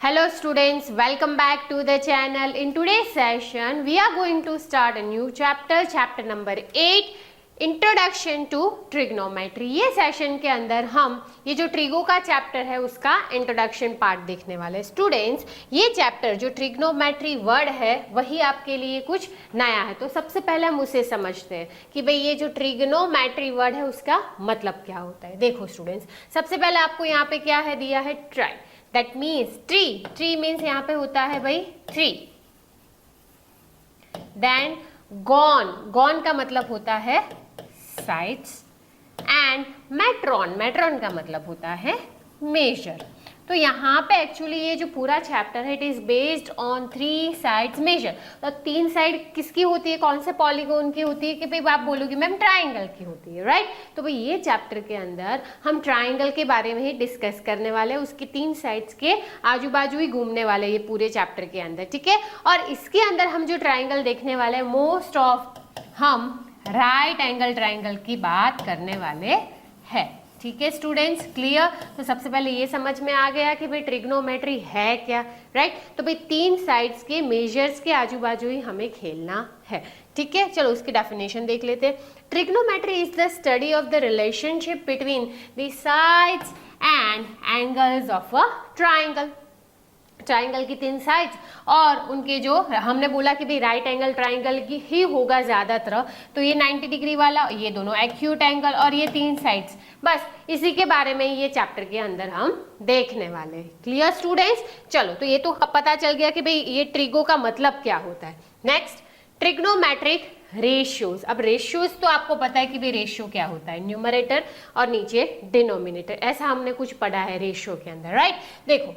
Hello students, welcome back to the channel. In today's session, we are going to start a new chapter, chapter number 8, introduction to trigonometry. ये session के अंदर हम ये जो trigo का chapter है उसका इंट्रोडक्शन पार्ट देखने वाले स्टूडेंट्स। ये चैप्टर जो ट्रिग्नोमेट्री वर्ड है वही आपके लिए कुछ नया है, तो सबसे पहले हम उसे समझते हैं कि भाई ये जो ट्रिग्नोमेट्री वर्ड है उसका मतलब क्या होता है। देखो स्टूडेंट्स, सबसे पहले आपको यहाँ पे क्या है दिया है, try, that means tree. Tree means यहाँ पे होता है भाई ट्री। देन गॉन, गॉन का मतलब होता है साइड्स, एंड मेट्रॉन, मेट्रॉन का मतलब होता है मेजर। तो यहाँ पे एक्चुअली ये जो पूरा चैप्टर है it is based on 3 sides major. तो 3 साइड किसकी होती है, कौन से पॉलीगॉन की होती है, कि भाई आप बोलोगे मैम ट्राइंगल की होती है, राइट। तो भाई ये चैप्टर के अंदर हम ट्राइंगल के बारे में ही डिस्कस करने वाले हैं, उसकी 3 साइड्स के आजू बाजू ही घूमने वाले ये पूरे चैप्टर के अंदर, ठीक है। और इसके अंदर हम जो ट्राइंगल देखने वाले हैं मोस्ट ऑफ हम राइट एंगल ट्राइंगल की बात करने वाले हैं, ठीक है स्टूडेंट्स, क्लियर। तो सबसे पहले ये समझ में आ गया कि भाई ट्रिग्नोमेट्री है क्या, राइट। तो भाई 3 साइड्स के मेजर्स के आजू बाजू ही हमें खेलना है, ठीक है। चलो उसकी डेफिनेशन देख लेते हैं। Trigonometry is the study of the relationship between the sides and angles of a triangle. Triangle की 3 साइड्स और उनके जो हमने बोला कि भाई राइट एंगल ट्राइंगल की ही होगा ज्यादातर, तो ये 90 डिग्री वाला, ये दोनों एक्यूट एंगल और ये 3 साइड्स, बस इसी के बारे में ये चैप्टर के अंदर हम देखने वाले हैं। क्लियर स्टूडेंट्स, चलो तो ये तो पता चल गया कि भाई ये ट्रिगो का मतलब क्या होता है। Next, trigonometric ratios. अब रेशियोज तो आपको पता है कि भाई रेशियो क्या होता है, न्यूमरेटर और नीचे डिनोमिनेटर, ऐसा हमने कुछ पढ़ा है रेशियो के अंदर, राइट। देखो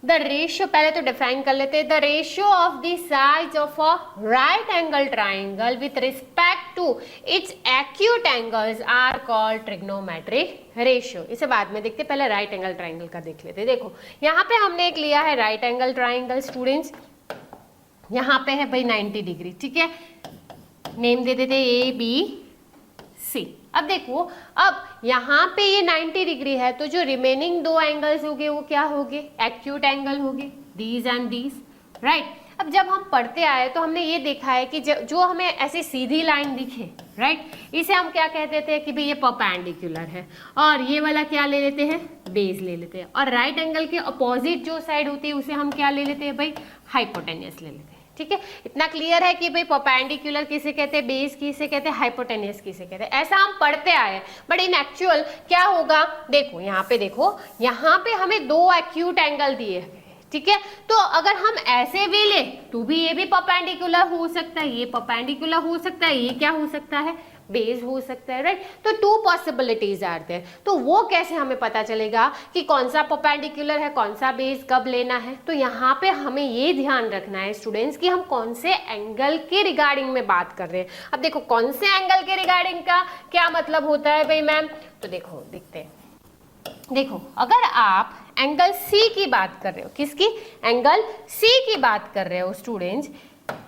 द रेशियो, पहले तो डिफाइन कर लेते हैं। The ratio of the sides of a right angle triangle with respect to its acute angles are called trigonometric ratio. इसे बाद में देखते हैं, पहले राइट एंगल ट्राइंगल का देख लेते हैं। देखो यहाँ पे हमने एक लिया है राइट एंगल ट्राइंगल स्टूडेंट्स, यहाँ पे है भाई 90 डिग्री, ठीक है। नेम दे देते ABC। अब देखो, अब यहाँ पे ये 90 डिग्री है, तो जो रिमेनिंग 2 एंगल्स होंगे वो क्या होंगे, एक्यूट एंगल होंगे, दीज एंड दीज, राइट। अब जब हम पढ़ते आए तो हमने ये देखा है कि जो हमें ऐसी सीधी लाइन दिखे, राइट, इसे हम क्या कहते थे कि भाई ये परपेंडिकुलर है, और ये वाला क्या ले लेते हैं, बेस ले लेते हैं। और राइट एंगल के अपोजिट जो साइड होती है उसे हम क्या ले लेते हैं भाई, हाइपोटेन्यूस ले लेते हैं, ठीक है। इतना क्लियर है कि भाई परपेंडिकुलर किसे कहते हैं, बेस किसे कहते हैं, हाइपोटेन्यूस किसे कहते हैं, ऐसा हम पढ़ते आए हैं। बट इन एक्चुअल क्या होगा, देखो यहाँ पे, देखो यहाँ पे हमें 2 एक्यूट एंगल दिए, ठीक है। तो अगर हम ऐसे भी ले तो भी ये भी परपेंडिकुलर हो सकता है, ये परपेंडिकुलर हो सकता है, ये क्या हो सकता है, बेस हो सकता है, राइट। तो 2 पॉसिबिलिटीज आर देयर। तो वो कैसे हमें पता चलेगा कि कौन सा परपेंडिकुलर है, कौन सा बेस कब लेना है। तो यहाँ पे हमें ये ध्यान रखना है स्टूडेंट्स कि हम कौन से एंगल के रिगार्डिंग में बात कर रहे हैं। अब देखो कौन से एंगल के रिगार्डिंग का क्या मतलब होता है भाई मैम, तो देखो देखते हैं। देखो अगर आप एंगल सी की बात कर रहे हो, किसकी, एंगल सी की बात कर रहे हो स्टूडेंट्स,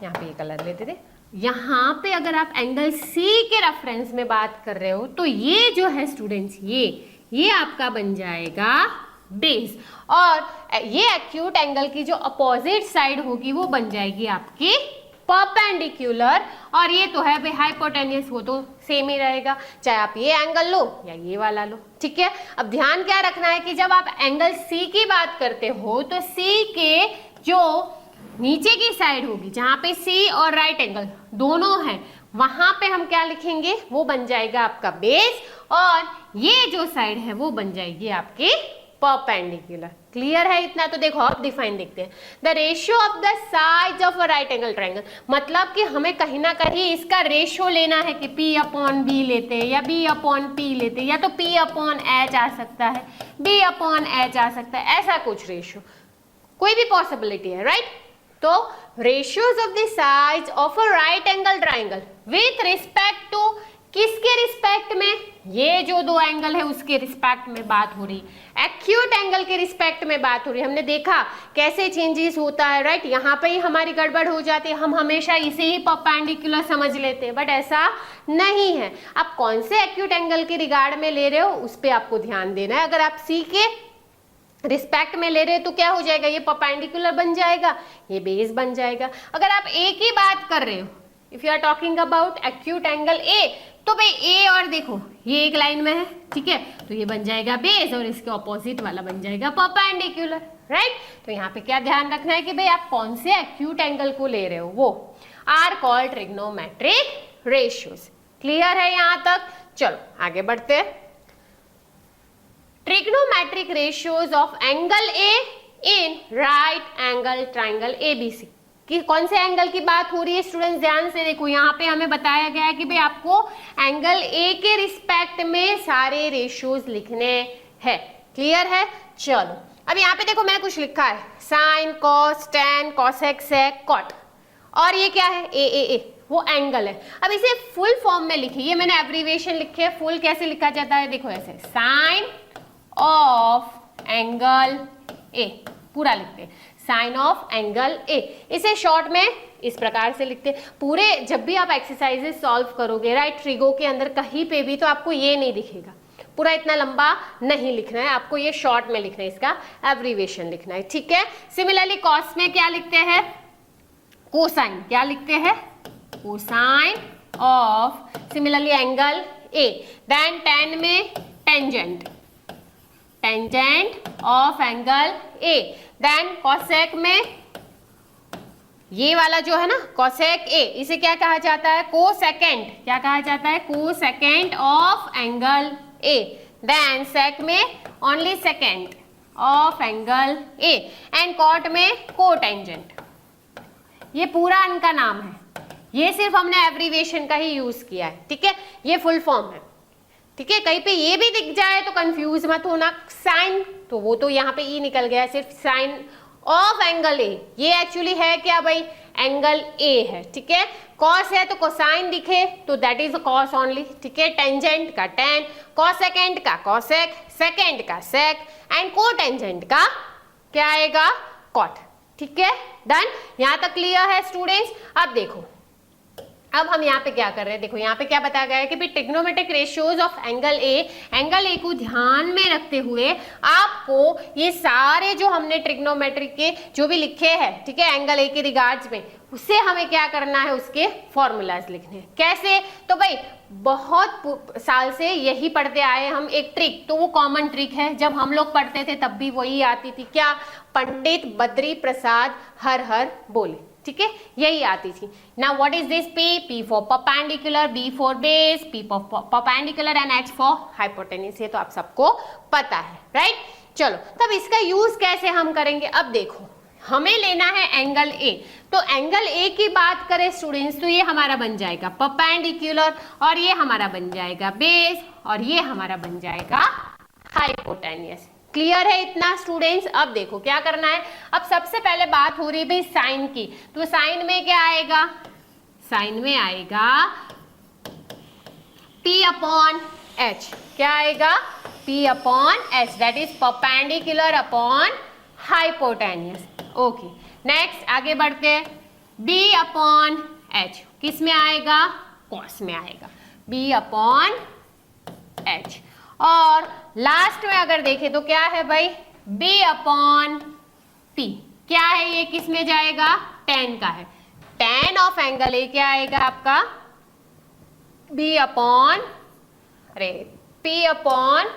यहाँ पे ये कलर लेते थे, यहाँ पे अगर आप एंगल सी के रेफरेंस में बात कर रहे हो तो ये जो है स्टूडेंट्स, ये आपका बन जाएगा बेस, और ये एक्यूट एंगल की जो अपोजिट साइड होगी वो बन जाएगी आपकी परपेंडिकुलर, और ये तो है भाई हाइपोटेन्यूस, वो तो सेम ही रहेगा चाहे आप ये एंगल लो या ये वाला लो, ठीक है। अब ध्यान क्या रखना है कि जब आप एंगल सी की बात करते हो तो सी के जो नीचे की साइड होगी जहां पे सी और राइट एंगल दोनों हैं, वहां पे हम क्या लिखेंगे, वो बन जाएगा आपका बेस, और ये जो साइड है वो बन जाएगी आपकी परपेंडिकुलर। क्लियर है इतना। तो देखो अब डिफाइन देखते हैं। The ratio of the sides of a right angle triangle, मतलब कि हमें कहीं ना कहीं इसका रेशियो लेना है कि P/B लेते हैं या B/P लेते हैं, या तो P/H आ सकता है, B/H आ सकता है, ऐसा कुछ रेशियो कोई भी पॉसिबिलिटी है, राइट। तो ratios of the sides of a right angle triangle with respect to, किसके रिस्पेक्ट में, ये जो 2 एंगल है उसके रिस्पेक्ट में बात हो रही, एक्यूट एंगल के रिस्पेक्ट में बात हो रही। हमने देखा कैसे चेंजेस होता है, राइट। यहाँ पे ही हमारी गड़बड़ हो जाती है, हम हमेशा इसे ही परपेंडिकुलर समझ लेते हैं, बट ऐसा नहीं है। आप कौन से एक्यूट एंगल के रिगार्ड में ले रहे हो उस पर आपको ध्यान देना है। अगर आप सी के रिस्पेक्ट में ले रहे हैं तो क्या हो जाएगा, ये परपेंडिकुलर बन जाएगा, ये बेस बन जाएगा। अगर आप ए की बात कर रहे हो, if you are talking about acute angle A, तो भाई ए और देखो ये एक लाइन में है, ठीक है, तो ये बन जाएगा बेस और इसके ऑपोजिट वाला बन जाएगा परपेंडिकुलर, राइट। तो यहाँ पे क्या ध्यान रखना है कि भाई आप कौन से एक्यूट एंगल को ले रहे हो, वो are called trigonometric ratios. Clear है यहाँ तक? चलो आगे बढ़ते हैं। Trigonometric ratios of angle A in right angle triangle ABC. कि कौन से एंगल की बात हो रही है स्टूडेंट्स, ध्यान से देखो। यहाँ पे हमें बताया गया है कि भाई आपको एंगल ए के रिस्पेक्ट में सारे रेशियोज लिखने हैं। क्लियर है? चलो अब यहाँ पे देखो मैंने कुछ लिखा है, साइन, कॉस, टेन, कॉसेक, सेक, कॉट, और ये क्या है, ए ए ए, वो एंगल है। अब इसे फुल फॉर्म में लिखिए, ये मैंने एब्रीविएशन लिखे है। फुल कैसे लिखा जाता है, देखो ऐसे, साइन ऑफ एंगल ए, पूरा लिखते हैं, साइन ऑफ एंगल ए। इसे शॉर्ट में इस प्रकार से लिखते हैं। पूरे जब भी आप एक्सरसाइजेस सॉल्व करोगे, राइट, ट्रिगो के अंदर कहीं पे भी, तो आपको ये नहीं दिखेगा, पूरा इतना लंबा नहीं लिखना है, आपको ये शॉर्ट में लिखना है, इसका एब्रीविएशन लिखना है, ठीक है। सिमिलरली कॉस में क्या लिखते हैं, कोसाइन, क्या लिखते हैं, cosine of similarly angle A. Then tan में tangent, tangent of angle A. Then cosec में ये वाला जो है ना, कॉसेक ए, इसे क्या कहा जाता है, कोसेकेंट, क्या कहा जाता है, cosecant of angle A. Then sec में only secant of angle A. And cot में कोटेंजेंट। ये पूरा इनका नाम है, ये सिर्फ हमने एब्रीविएशन का ही यूज किया है, ठीक है, ये फुल फॉर्म है, ठीक है। कहीं पे ये भी दिख जाए तो कंफ्यूज मत होना। साइन तो वो तो यहाँ पे ई निकल गया, सिर्फ साइन ऑफ एंगल ए, ये एक्चुअली है क्या भाई, एंगल ए है, ठीक है। कॉस है तो कोसाइन दिखे तो दैट इज कॉस ओनली, ठीक है। टेंजेंट का टेन, कॉसेकेंट का कॉसेक, सेकेंड का सेक, एंड कोटेंजेंट का क्या आएगा, कॉट, ठीक है। डन, यहाँ तक क्लियर है स्टूडेंट्स? अब देखो, अब हम यहाँ पे क्या कर रहे हैं, देखो यहाँ पे क्या बताया गया है कि भाई ट्रिग्नोमेट्रिक रेशियोज ऑफ एंगल ए को ध्यान में रखते हुए आपको ये सारे जो हमने ट्रिग्नोमेट्रिक के जो भी लिखे हैं, ठीक है, एंगल ए के रिगार्ड्स में, उससे हमें क्या करना है, उसके फॉर्मूलाज लिखने हैं। कैसे, तो भाई बहुत साल से यही पढ़ते आए हम, एक ट्रिक, तो वो कॉमन ट्रिक है, जब हम लोग पढ़ते थे तब भी वही आती थी, क्या, पंडित बद्री प्रसाद हर हर बोले, ठीक है, यही आती थी। Now what is this, P for perpendicular, B for base, P for perpendicular and H for hypotenuse, ये तो आप सबको पता है, राइट। चलो तब इसका यूज कैसे हम करेंगे, अब देखो हमें लेना है एंगल ए, तो एंगल ए की बात करें स्टूडेंट्स तो ये हमारा बन जाएगा परपेंडिकुलर, और ये हमारा बन जाएगा बेस, और ये हमारा बन जाएगा हाइपोटेन्यूज। क्लियर है इतना स्टूडेंट्स? अब देखो क्या करना है, अब सबसे पहले बात हो रही है भाई साइन की, तो साइन में क्या आएगा, साइन में आएगा P अपॉन H, क्या आएगा, P upon H, that is perpendicular upon hypotenuse. Okay, next आगे बढ़ते हैं, B अपॉन H किस में आएगा, कॉस में आएगा, B अपॉन H। और लास्ट में अगर देखें तो क्या है भाई, B अपॉन P, क्या है ये, किस में जाएगा, टेन का है, टेन ऑफ एंगल ए क्या आएगा आपका, B अपॉन, अरे P अपॉन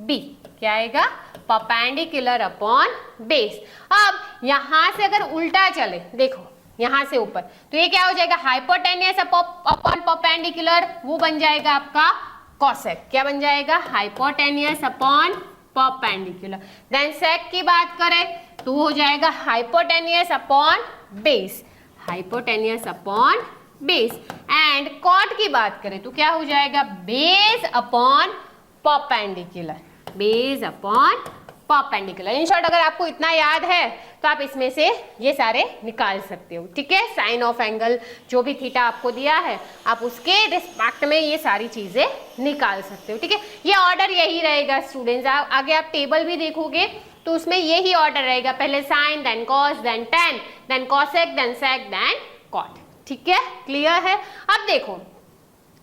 B, क्या आएगा, परपेंडिकुलर अपॉन बेस। अब यहां से अगर उल्टा चले, देखो यहां से ऊपर, तो ये क्या हो जाएगा, हाइपोटेन्यूज अपॉन परपेंडिकुलर, वो बन जाएगा आपका कॉसेक, क्या बन जाएगा, hypotenuse upon perpendicular. Then sec की बात करें तो हो जाएगा hypotenuse upon base, hypotenuse upon base. And cot की बात करें तो क्या हो जाएगा, base upon perpendicular, base upon perpendicular. In short अगर आपको इतना याद है तो आप इसमें से ये सारे निकाल सकते हो, ठीक है। साइन ऑफ एंगल जो भी थीटा आपको दिया है, आप उसके रिस्पेक्ट में ये सारी चीजें निकाल सकते हो, ठीक है। ये ऑर्डर यही रहेगा स्टूडेंट्स, आगे आप टेबल भी देखोगे तो उसमें यही ऑर्डर रहेगा, पहले sine, then cos, then tan, then cosec, then sec, then cot, ठीक है। क्लियर है? अब देखो,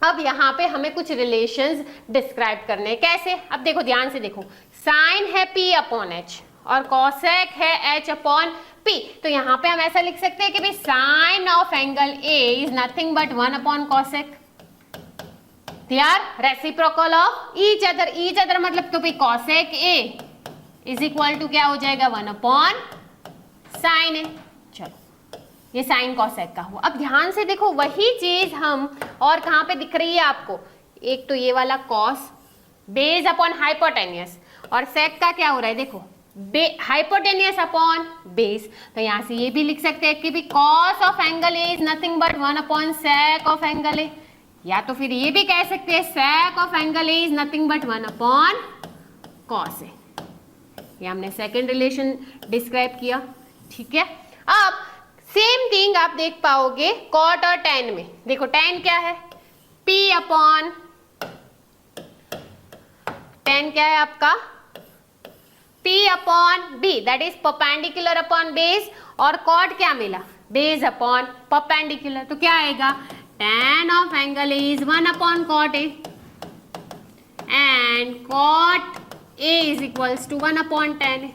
अब यहाँ पे हमें कुछ रिलेशंस डिस्क्राइब करने हैं, कैसे, अब देखो ध्यान से देखो, साइन है P अपॉन H, और कॉसेक है h अपॉन p। तो यहाँ पे हम ऐसा लिख सकते हैं कि भाई sine of angle a is nothing but 1 upon cosec. They are reciprocal of each other। each other मतलब तो भाई cosec A is equal to क्या हो जाएगा 1 अपॉन साइन ए। चलो ये साइन कॉसेक का हुआ। अब ध्यान से देखो वही चीज हम और कहाँ पे दिख रही है आपको, एक तो ये वाला कॉस बेस अपॉन हाइपोटेनियस और सेक का क्या हो रहा है देखो हाइपोटेनियस अपॉन बेस। तो यहाँ से ये भी लिख सकते हैं कि भी cos of angle A is nothing but 1 upon sec of angle A, या तो फिर ये भी कह सकते हैं sec of angle A is nothing but 1 upon cos A. ये हमने सेकंड रिलेशन डिस्क्राइब किया, ठीक है। अब सेम थिंग आप देख पाओगे कॉट और टेन में। देखो टेन क्या है, P अपॉन टेन क्या है आपका P upon B that is perpendicular upon base, और कॉट क्या मिला बेस अपॉन परपेंडिकुलर। तो क्या आएगा tan of angle A is 1 upon cot A and cot A is equals to 1 upon tan A।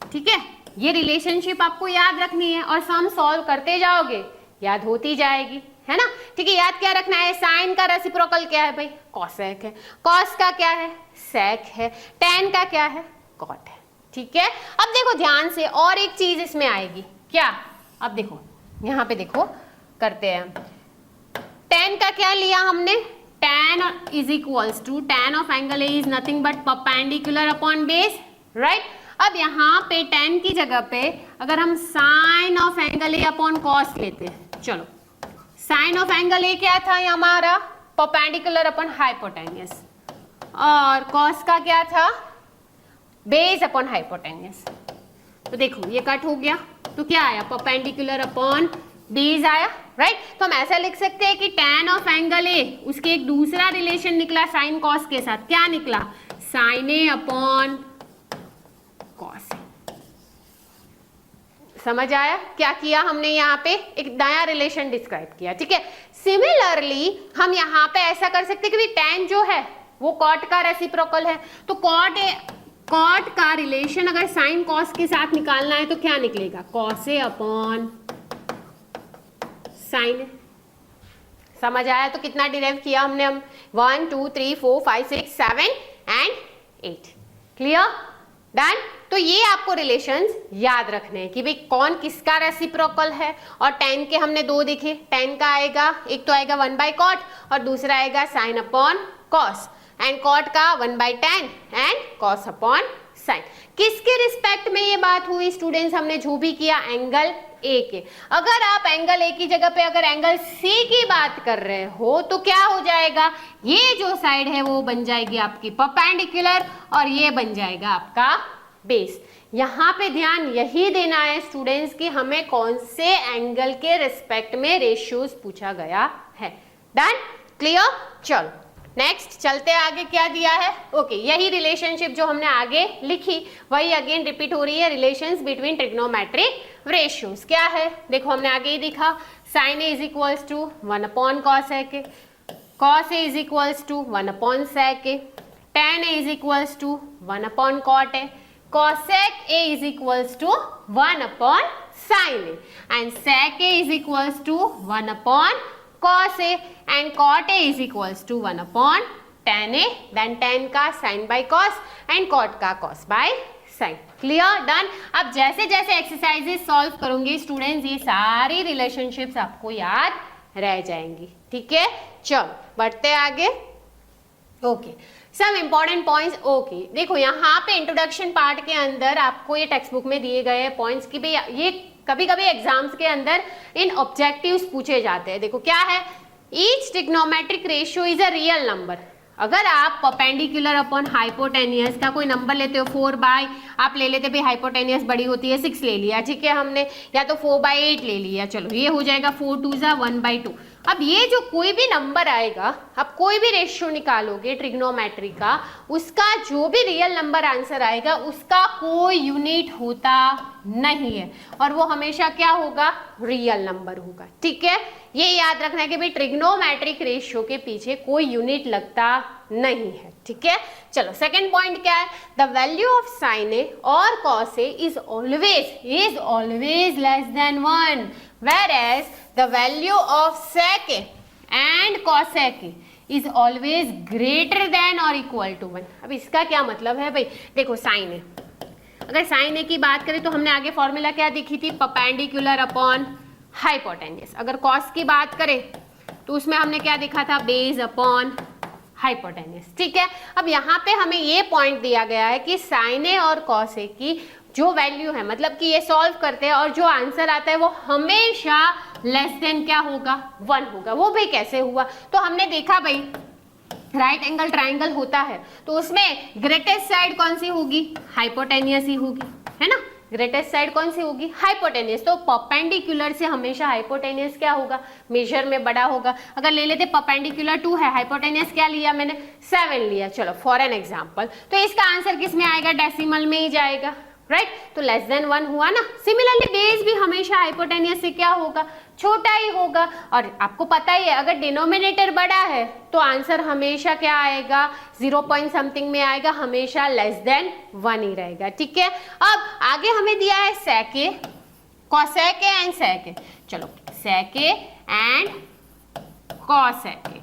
ठीक है, ये रिलेशनशिप आपको याद रखनी है और सम सॉल्व करते जाओगे याद होती जाएगी, है ना। ठीक है, याद क्या रखना है, साइन का रेसिप्रोकल क्या है भाई कॉसेक है, कॉस का क्या है सेक है, tan का क्या है कॉट है। ठीक है, अब देखो ध्यान से और एक चीज इसमें आएगी क्या, अब देखो यहाँ पे देखो करते हैं। tan का क्या लिया हमने, tan is equals to tan of angle A is nothing but perpendicular upon base, right. अब यहाँ पे tan की जगह पे अगर हम sine of angle A upon cos लेते हैं, चलो साइन ऑफ एंगल ए क्या था हमारा परपेंडिकुलर अपॉन हाइपोटेनियस, और कॉस का क्या था बेस अपॉन हाइपोटेनियस। तो देखो ये कट हो गया, तो क्या आया परपेंडिकुलर अपॉन बेस आया, राइट। तो हम ऐसा लिख सकते हैं कि tan ऑफ एंगल ए उसके एक दूसरा रिलेशन निकला साइन कॉस के साथ, क्या निकला साइन ए अपॉन कॉस। समझ आया क्या किया हमने, यहाँ पे एक नया रिलेशन डिस्क्राइब किया, ठीक है। सिमिलरली हम यहाँ पे ऐसा कर सकते हैं कि tan जो है वो कॉट का रेसिप्रोकल है, तो कॉट का रिलेशन अगर साइन कॉस के साथ निकालना है तो क्या निकलेगा कॉस ए अपॉन साइन। समझ आया, तो कितना डिराइव किया हमने, हम 1 2 3 4 5 6 7 एंड 8, क्लियर डन। तो ये आपको रिलेशंस याद रखने हैं कि भाई कौन किसका रेसिप्रोकल है, और tan के हमने दो देखे, tan का आएगा एक तो आएगा 1 बाई कॉट और दूसरा आएगा sine upon cos, and cot का 1 by tan and cos upon sine. किसके रिस्पेक्ट में ये बात हुई स्टूडेंट्स, हमने जो भी किया एंगल ए के। अगर आप एंगल ए की जगह पे अगर एंगल सी की बात कर रहे हो तो क्या हो जाएगा, ये जो साइड है वो बन जाएगी आपकी परपेंडिकुलर और ये बन जाएगा आपका बेस। यहाँ पे ध्यान यही देना है स्टूडेंट्स कि हमें कौन से एंगल के रिस्पेक्ट में रेशियोज पूछा गया है। Done, clear. चलो नेक्स्ट चलते आगे, क्या दिया है, ओके यही रिलेशनशिप जो हमने आगे लिखी वही अगेन रिपीट हो रही है, रिलेशंस बिटवीन ट्रिग्नोमेट्रिक रेशियोज। क्या है देखो हमने आगे ही दिखा, sine A is equals to 1 upon cos A के, cos A is equals to 1 upon sec A, tan A is equals to 1 upon cot A, cosec A is equals to 1 upon sin A, and sec A is equals to 1 upon cos A, and cot A is equals to 1 upon tan A, then tan का sin by cos and cot का cos by sin। Clear done. अब जैसे जैसे exercises solve करोगे students ये सारी relationships आपको याद रह जाएंगी, ठीक है। चलो बढ़ते आगे, okay some important points. Okay देखो यहाँ पे इंट्रोडक्शन पार्ट के अंदर आपको ये टेक्स्ट बुक में दिए गए पॉइंट्स की भाई ये कभी कभी एग्जाम्स के अंदर इन ऑब्जेक्टिव्स पूछे जाते हैं। देखो क्या है, each trigonometric ratio is a real number. अगर आप परपेंडिकुलर अपॉन हाइपोटेनियस का कोई नंबर लेते हो 4 बाई, आप ले लेते भाई हाइपोटेनियस बड़ी होती है 6 ले लिया, ठीक है हमने, या तो 4/8 ले लिया, चलो ये हो जाएगा 4 2 जा 1/2। अब ये जो कोई भी नंबर आएगा, आप कोई भी रेशियो निकालोगे ट्रिग्नोमेट्री का, उसका जो भी रियल नंबर आंसर आएगा उसका कोई यूनिट होता नहीं है और वो हमेशा क्या होगा, रियल नंबर होगा, ठीक है। ये याद रखना है कि भाई ट्रिग्नोमेट्रिक रेशियो के पीछे कोई यूनिट लगता नहीं है, ठीक है। चलो सेकंड पॉइंट क्या है, the value of sine A और cos A is always less than 1, whereas the value of sec A and cosec A is always greater than और इक्वल टू 1। अब इसका क्या मतलब है भाई, देखो साइन ए, अगर साइन ए की बात करें तो हमने आगे फॉर्मूला क्या देखी थी, परपेंडिकुलर अपॉन हाइपोटेन्यूस। अगर कॉस की बात करें तो उसमें हमने क्या देखा था, बेस अपॉन हाइपोटेन्यूस, ठीक है। अब यहाँ पे हमें ये पॉइंट दिया गया है कि साइन ए और कॉस ए की जो वैल्यू है, मतलब कि ये सॉल्व करते हैं और जो आंसर आता है वो हमेशा लेस देन क्या होगा, 1 होगा। वो भाई कैसे हुआ, तो हमने देखा भाई राइट एंगल ट्राइंगल होता है तो उसमें ग्रेटेस्ट साइड कौन सी होगी, हाइपोटेनियस ही होगी, है ना। ग्रेटेस्ट साइड कौन सी होगी, हाइपोटेनियस। तो परपेंडिकुलर से हमेशा हाइपोटेनियस क्या होगा, मेजर में बड़ा होगा। अगर ले लेते परपेंडिकुलर 2 है, हाइपोटेनियस क्या लिया मैंने, 7 लिया। चलो फॉर एन एग्जांपल, तो इसका आंसर किस में आएगा, डेसिमल में ही जाएगा, राइट। तो लेस देन 1 हुआ ना। सिमिलरली बेस भी हमेशा हाइपोटेनियस से क्या होगा, छोटा ही होगा। और आपको पता ही है अगर डिनोमिनेटर बड़ा है तो आंसर हमेशा क्या आएगा, 0 पॉइंट समथिंग में आएगा, हमेशा लेस देन 1 ही रहेगा, ठीक है। अब आगे हमें दिया है सेक ए, कॉसेक ए एंड सेक ए। चलो सेक ए एंड कॉसेक ए,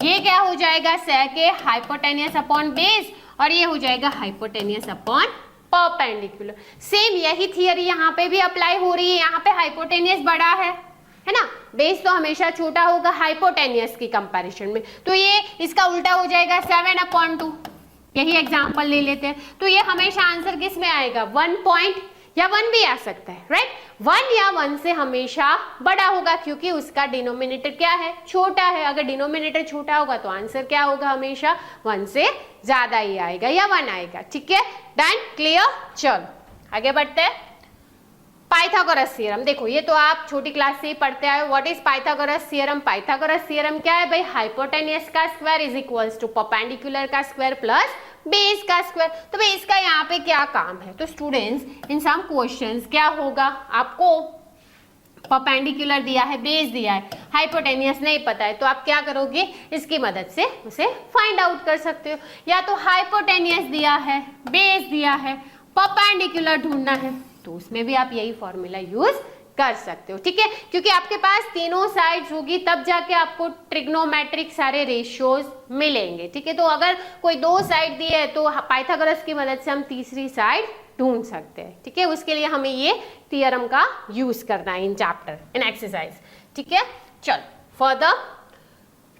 ये क्या हो जाएगा, सेक ए हाइपोटेनियस अपॉन बेस और ये हो जाएगा हाइपोटेनियस अपॉन परपेंडिकुलर। सेम यही थियरी यहाँ पे भी अप्लाई हो रही है। यहाँ पे हाइपोटेनियस बड़ा है ना, बेस तो हमेशा छोटा होगा हाइपोटेनियस की कंपैरिजन में। तो ये इसका उल्टा हो जाएगा 7/2। यही एग्जांपल ले लेते हैं, तो ये हमेशा आंसर किस में आएगा, 1 पॉइंट या 1 भी आ सकता है, राइट। 1 या 1 से हमेशा बड़ा होगा क्योंकि उसका डिनोमिनेटर क्या है, छोटा है। अगर डिनोमिनेटर छोटा होगा तो आंसर क्या होगा, हमेशा 1 से ज्यादा ही आएगा या 1 आएगा, ठीक है। Done, clear. चलो आगे बढ़ते हैं। पाइथागोरस थ्योरम, देखो ये तो आप छोटी क्लास से ही पढ़ते आए हो। What is Pythagoras theorem, Pythagoras theorem क्या है भाई, हाइपोटेनियस का square is equals to perpendicular का स्क्वायर प्लस बेस का स्क्वायर। तो भाई इसका यहाँ पे क्या काम है, तो स्टूडेंट्स इन सम क्वेश्चंस क्या होगा, आपको परपेंडिकुलर दिया है, बेस दिया है, हाइपोटेनियस नहीं पता है, तो आप क्या करोगे, इसकी मदद से उसे फाइंड आउट कर सकते हो। या तो हाइपोटेनियस दिया है, बेस दिया है, परपेंडिकुलर ढूंढना है, तो उसमें भी आप यही फॉर्मूला यूज कर सकते हो, ठीक है। क्योंकि आपके पास तीनों साइड्स होगी तब जाके आपको ट्रिग्नोमेट्रिक सारे रेशियोज मिलेंगे, ठीक है। तो अगर कोई 2 साइड दिए है तो पाइथागोरस की मदद से हम तीसरी साइड ढूंढ सकते हैं, ठीक है। उसके लिए हमें ये थियरम का यूज करना है इन चैप्टर, इन एक्सरसाइज, ठीक है। चलो further,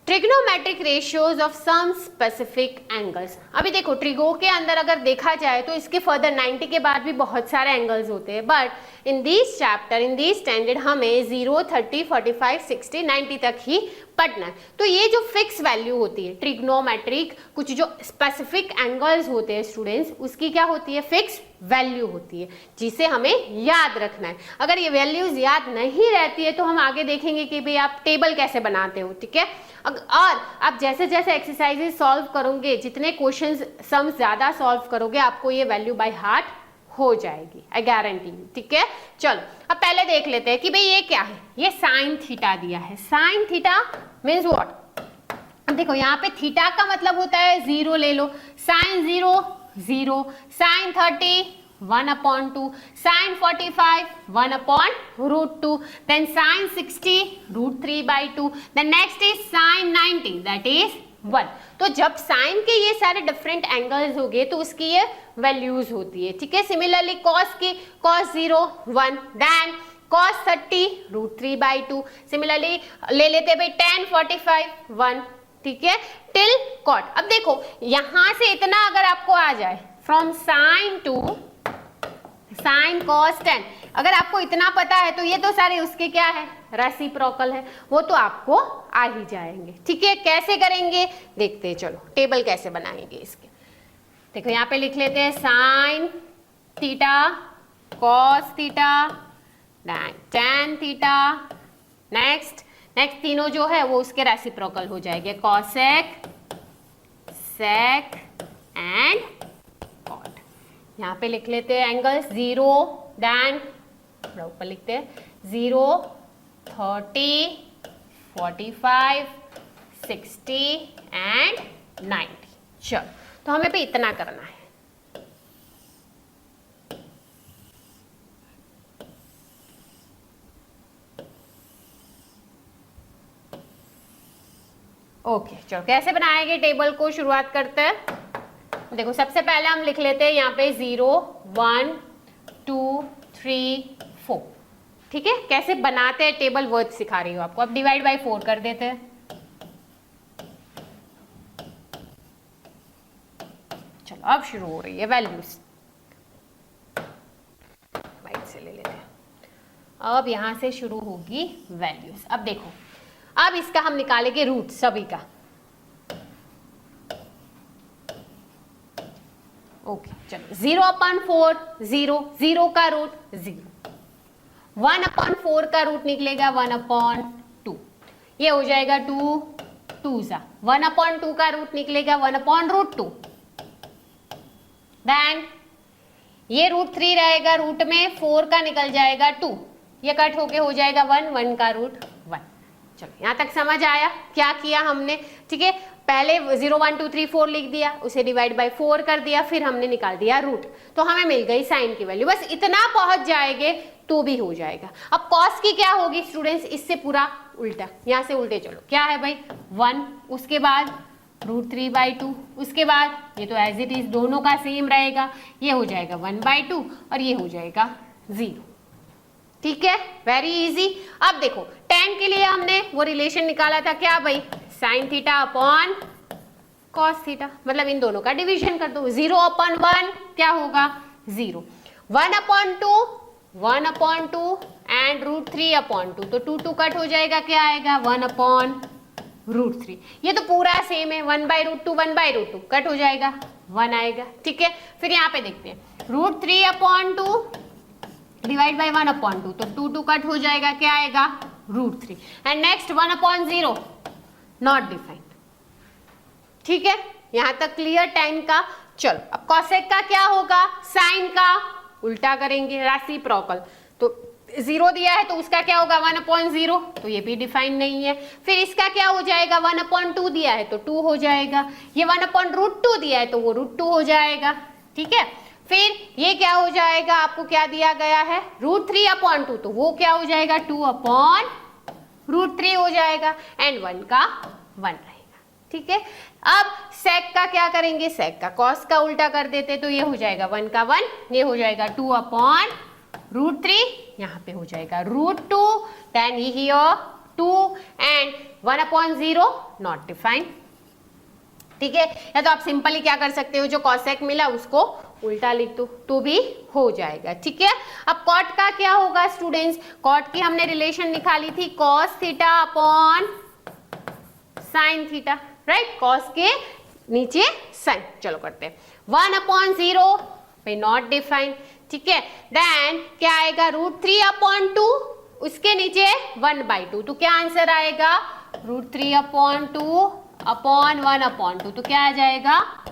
trigonometric ratios of some specific angles. अभी देखो ट्रिगो के अंदर अगर देखा जाए तो इसके फर्दर 90 के बाद भी बहुत सारे एंगल्स होते हैं, but in this chapter, in this standard हमें 0, 30, 45, 60, 90 तक ही पढ़ना है। तो ये जो फिक्स वैल्यू होती है ट्रिग्नोमेट्रिक, कुछ जो स्पेसिफिक एंगल्स होते हैं स्टूडेंट्स, उसकी क्या होती है, फिक्स वैल्यू होती है जिसे हमें याद रखना है। अगर ये वैल्यूज याद नहीं रहती है तो हम आगे देखेंगे कि भाई आप टेबल कैसे बनाते हो, ठीक है। और आप जैसे जैसे एक्सरसाइजेस सॉल्व करोगे, जितने क्वेश्चंस सम ज्यादा सॉल्व करोगे, आपको ये वैल्यू बाय हार्ट हो जाएगी, आई गारंटी यू, ठीक है। चलो अब पहले देख लेते हैं कि भाई ये क्या है, ये साइन थीटा दिया है। साइन थीटा मीन्स व्हाट, अब देखो यहाँ पे थीटा का मतलब होता है 0 ले लो, sign 0 0, sign 30 1/2, sin 45 1/√2, then sin 60 √3/2, then next is sin 90 that is 1। तो जब साइन के ये सारे डिफरेंट एंगल्स हो गए तो उसकी ये वैल्यूज होती है, ठीक है। सिमिलरली कॉस की, cos 0 1, देन cos 30 √3/2, सिमिलरली ले लेते भाई tan 45 1, ठीक है, टिल कॉट। अब देखो यहां से इतना अगर आपको आ जाए, from sine to sine cos tan, अगर आपको इतना पता है तो ये तो सारे उसके क्या है, रेसिप्रोकल है, वो तो आपको आ ही जाएंगे, ठीक है। कैसे करेंगे देखते हैं, चलो टेबल कैसे बनाएंगे इसके। देखो यहाँ पे लिख लेते हैं sine theta cos theta tan theta, next तीनों जो है वो उसके रेसिप्रोकल हो जाएंगे, cosec sec एंड cot। यहाँ पे लिख लेते हैं एंगल्स 0, देन ऊपर लिखते हैं 0, 30, 45, 60 एंड 90, चलो, तो हमें पे इतना करना है। ओके, चलो कैसे बनाएंगे टेबल को, शुरुआत करते हैं। देखो सबसे पहले हम लिख लेते हैं यहाँ पे 0 1 2 3 4। ठीक है, कैसे बनाते हैं टेबल वर्ड सिखा रही हूँ आपको। अब डिवाइड बाय 4 कर देते हैं। चलो अब शुरू हो रही है वैल्यूज, वाइट से ले लेते हैं। अब यहां से शुरू होगी वैल्यूज। अब देखो, अब इसका हम निकालेंगे रूट सभी का। ओके चलो, 0/4 0, 0 का रूट 0, 1/4 का रूट निकलेगा 1/2, ये हो जाएगा 2 2 सा, 1/2 का रूट निकलेगा 1/√2। देन ये √3 रहेगा, रूट में 4 का निकल जाएगा 2, ये कट होके हो जाएगा 1, 1 का रूट 1। चलो यहाँ तक समझ आया क्या किया हमने। ठीक है, पहले 0 1 2 3 4 लिख दिया, उसे डिवाइड बाय 4 कर दिया, फिर हमने निकाल दिया रूट, तो हमें मिल गई साइन की वैल्यू। बस इतना पहुंच जाएंगे तो भी हो जाएगा। अब कॉस की क्या होगी स्टूडेंट्स, इससे पूरा उल्टा, यहाँ से उल्टे चलो। क्या है भाई 1, उसके बाद √3/2, उसके बाद ये तो एज इट इज दोनों का सेम रहेगा, ये हो जाएगा 1/2 और ये हो जाएगा 0। ठीक है, वेरी इजी। अब देखो tan के लिए हमने वो रिलेशन निकाला था, क्या भाई sin theta upon cos theta, मतलब इन दोनों का डिवीजन कर दो। 0/1 क्या होगा 0, 1/2 1/2 एंड √3/2, तो 2 2 कट हो जाएगा, क्या आएगा 1/√3। ये तो पूरा सेम है, 1/√2 1/√2 कट हो जाएगा 1 आएगा। ठीक है, फिर यहाँ पे देखते हैं √3/2 डिवाइड बाय 1/2, तो 2 2 कट हो जाएगा, क्या आएगा √3 एंड नेक्स्ट 1/0 नॉट डिफाइंड। ठीक है, यहां तक क्लियर tan का। चलो अब कॉसेक का क्या होगा, साइन का उल्टा करेंगे, रेसिप्रोकल। तो 0 दिया है तो उसका क्या होगा 1/0, तो ये भी डिफाइन नहीं है। फिर इसका क्या हो जाएगा 1/2 दिया है तो 2 हो जाएगा, ये 1/√2 दिया है तो वो √2 हो जाएगा। ठीक है, फिर ये क्या हो जाएगा, आपको क्या दिया गया है √3/2, तो वो क्या हो जाएगा 2/√3 हो जाएगा एंड 1 का 1 रहेगा। ठीक है, अब सेक का क्या करेंगे, सेक का कॉस का उल्टा कर देते, तो ये हो जाएगा 1 का 1, ये हो जाएगा 2/√3, यहाँ पे हो जाएगा √2, then here 2 and 1/0 not defined. ठीक है, या तो आप सिंपली क्या कर सकते हो, जो कॉसेक मिला उसको उल्टा लिख दो तो भी हो जाएगा। ठीक है, अब कॉट का क्या होगा स्टूडेंट्स, कॉट की हमने रिलेशन निकाली थी cos theta upon sine theta, right, cos के नीचे साइन। चलो करते हैं 1/0 पे नॉट डिफाइन। ठीक है, देन क्या आएगा √3/2, उसके नीचे 1/2, तो क्या आंसर आएगा √3/2 अपॉन 1/2, तो क्या आ जाएगा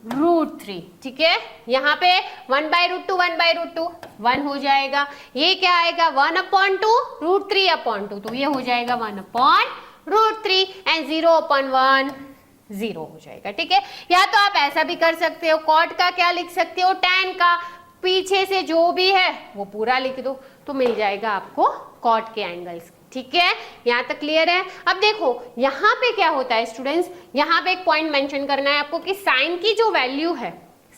√3। ठीक है, यहाँ पे 1/√2 1/√2 1 हो जाएगा, ये क्या आएगा 1/2 √3/2, तो ये हो जाएगा 1/√3 एंड 0/1 0 हो जाएगा। ठीक है, या तो आप ऐसा भी कर सकते हो, कॉट का क्या लिख सकते हो, tan का पीछे से जो भी है वो पूरा लिख दो, तो मिल जाएगा आपको कॉट के एंगल्स। ठीक है, यहाँ तक क्लियर है। अब देखो यहाँ पे क्या होता है स्टूडेंट्स, यहाँ पे एक पॉइंट मेंशन करना है आपको कि साइन की जो वैल्यू है,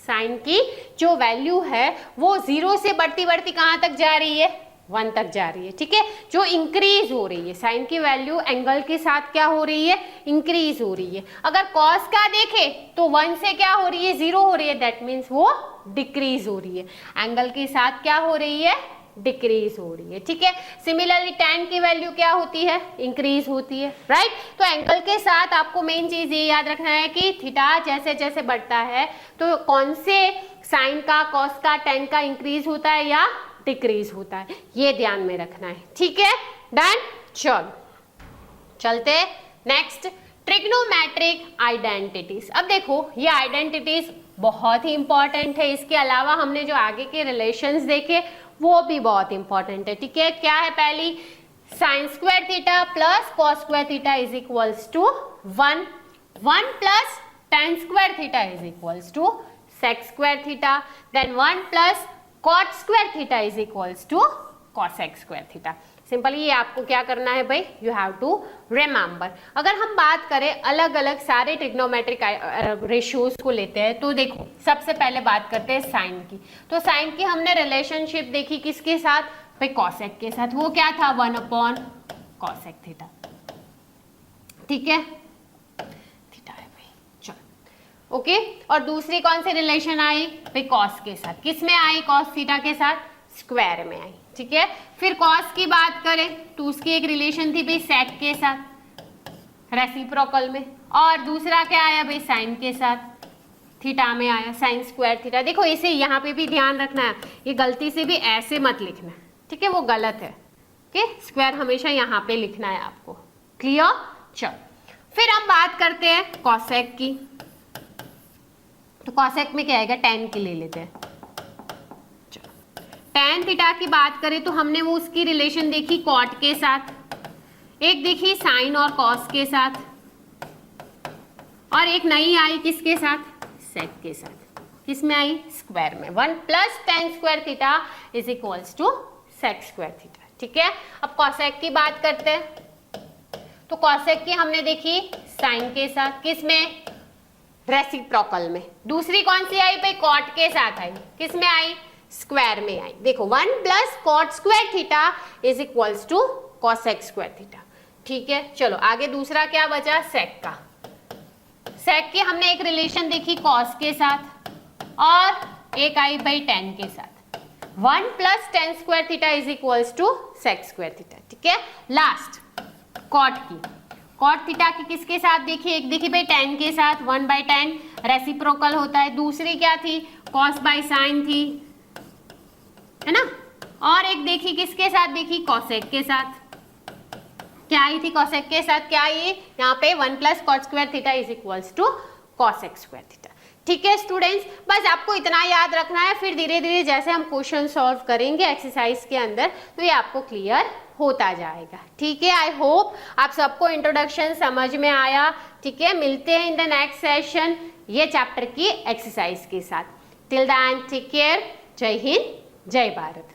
साइन की जो वैल्यू है वो 0 से बढ़ती बढ़ती कहाँ तक जा रही है 1 तक जा रही है। ठीक है, जो इंक्रीज हो रही है साइन की वैल्यू एंगल के साथ क्या हो रही है, इंक्रीज हो रही है। अगर कॉस का देखे तो 1 से क्या हो रही है 0 हो रही है, दैट मीन्स वो डिक्रीज हो रही है, एंगल के साथ क्या हो रही है डिक्रीज हो रही है। ठीक है, सिमिलरली tan की वैल्यू क्या होती है, इंक्रीज होती है, राइट। तो एंगल के साथ आपको मेन चीज ये याद रखना है कि थीटा जैसे जैसे बढ़ता है तो कौन से साइन का, कॉस का, tan का इंक्रीज होता है या डिक्रीज होता है, ये ध्यान में रखना है। ठीक है, डन। चलो चलते नेक्स्ट, ट्रिग्नोमेट्रिक आइडेंटिटीज। अब देखो ये आइडेंटिटीज बहुत ही इंपॉर्टेंट है, इसके अलावा हमने जो आगे के रिलेशंस देखे वो भी बहुत इंपॉर्टेंट है। ठीक है, क्या है पहली, sine square theta plus cos square theta is equals to 1, 1 plus tan square theta is equals to sec square theta. Then 1 plus cot square theta is equals to cosec square theta. Simply ये आपको क्या करना है भाई, you have to remember. अगर हम बात करें अलग अलग सारे ट्रिग्नोमेट्रिक रेशियोज को लेते हैं तो देखो सबसे पहले बात करते हैं साइन की. तो साइन की हमने रिलेशनशिप देखी किसके साथ भाई, कॉसेक के साथ. वो क्या था 1 अपॉन कॉसेक थीटा. ठीक है, थीटा है भाई. चलो ओके. और दूसरी कौन सी रिलेशन आई भाई, कॉस के साथ. किस में आई, कॉस थीटा के साथ, स्क्वायर में आई. ठीक है. फिर कॉस की बात करें तो उसकी एक रिलेशन थी भाई सेक के साथ, रेसिप्रोकल में. और दूसरा क्या आया भाई, साइन के साथ, थीटा में आया, साइन स्क्वायर थीटा. देखो इसे यहाँ पे भी ध्यान रखना है, ये गलती से भी ऐसे मत लिखना. ठीक है, वो गलत है. ओके, स्क्वायर हमेशा यहाँ पे लिखना है आपको. क्लियर. चलो फिर हम बात करते हैं कॉसेक की. तो कॉसेक में क्या आएगा, tan की ले लेते हैं. tan थीटा की बात करें तो हमने वो उसकी रिलेशन देखी कॉट के साथ, एक देखी साइन और कॉस के साथ, और एक नई आई किसके साथ, सेक के साथ. किसमें आई, स्क्वायर में. 1 plus tan square theta is equals to sec square theta. ठीक है. अब कॉसेक की बात करते हैं. तो कॉसेक की हमने देखी साइन के साथ, किसमें, रेसिप्रोकल में. दूसरी कौन सी आई भाई, कॉट के साथ आई. किसमें आई, स्क्वायर में आई. देखो 1 plus cot square theta is equals to cosec square theta. ठीक है. चलो आगे दूसरा क्या बचा, सेक का. सेक की हमने एक रिलेशन देखी कॉस के साथ और एक आई भाई tan के साथ. 1 plus tan square theta is equals to sec square theta. ठीक है. लास्ट कॉट की. कॉट थीटा की किसके साथ देखी, एक देखी भाई tan के साथ, 1 बाई tan रेसिप्रोकल होता है. दूसरी क्या थी, कॉस बाई साइन थी, है ना. और एक देखी किसके साथ देखी, कॉसेक के साथ. क्या आई थी कॉसेक के साथ, क्या आई यहाँ पे 1 plus cot square theta is equals to cosec square theta. ठीक है स्टूडेंट्स, बस आपको इतना याद रखना है. फिर धीरे धीरे जैसे हम क्वेश्चन सॉल्व करेंगे एक्सरसाइज के अंदर तो ये आपको क्लियर होता जाएगा. ठीक है. आई होप आप सबको इंट्रोडक्शन समझ में आया. ठीक है, मिलते हैं इन द नेक्स्ट सेशन ये चैप्टर की एक्सरसाइज के साथ. Till then take care. जय हिंद, जय भारत.